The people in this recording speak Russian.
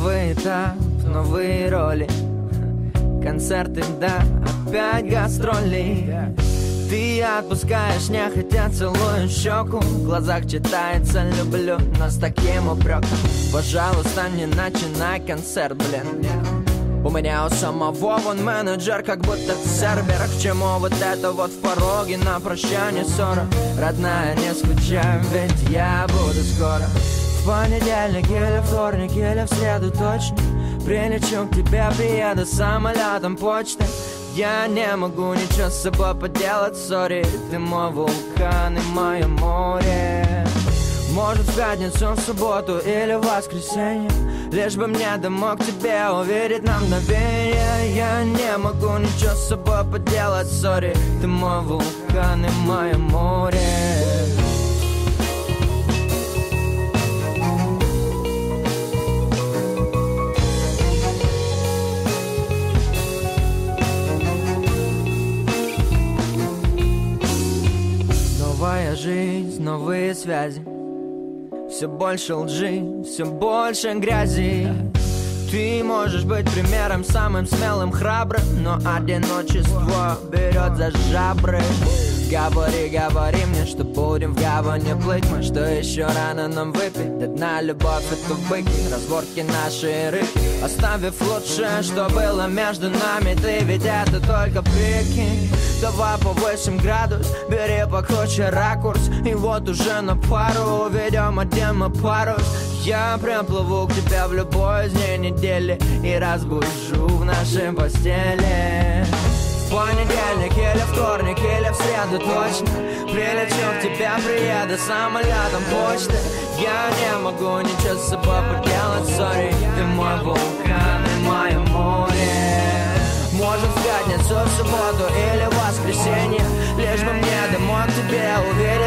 Новый этап, новые роли, концерты, да, опять гастроли. Ты отпускаешь, нехотя целую щеку, в глазах читается «люблю», но с таким упреком. Пожалуйста, не начинай концерт, блин. У меня у самого вон менеджер, как будто сервер. К чему вот это вот в пороге на прощание ссора? Родная, не скучай, ведь я буду скоро. В понедельник или вторник или в среду точно прилечу к тебе, приеду самолетом почты. Я не могу ничего с собой поделать, сори. Ты мой вулкан и мое море. Может, в пятницу, в субботу или в воскресенье, лишь бы мне домой к тебе увидеть на мгновение. Я не могу ничего с собой поделать, сори. Ты мой вулкан и мое море. Новая жизнь, новые связи, все больше лжи, все больше грязи. Ты можешь быть примером, самым смелым, храбрым, но одиночество берет за жабры. Говори, говори мне, что будем в гавани плыть мы, что еще рано нам выпить до дна. Любовь это выкинь, разборки наши рыки, оставив лучшее, что было между нами. Ты ведь это только прикинь. Давай повысим градус, бери покруче ракурс, и вот уже на пару ведем один мы парус. Я приплыву к тебе в любой из дней недели и разбужу в нашей постели. В понедельник или вторник или в среду точно прилечу к тебе, приеду самолетом почты. Я не могу ничего с собой поделать, сори. Ты мой вулкан и мое море. Может, в пятницу, в субботу или в воскресенье, лишь бы мне домой к тебе уверен.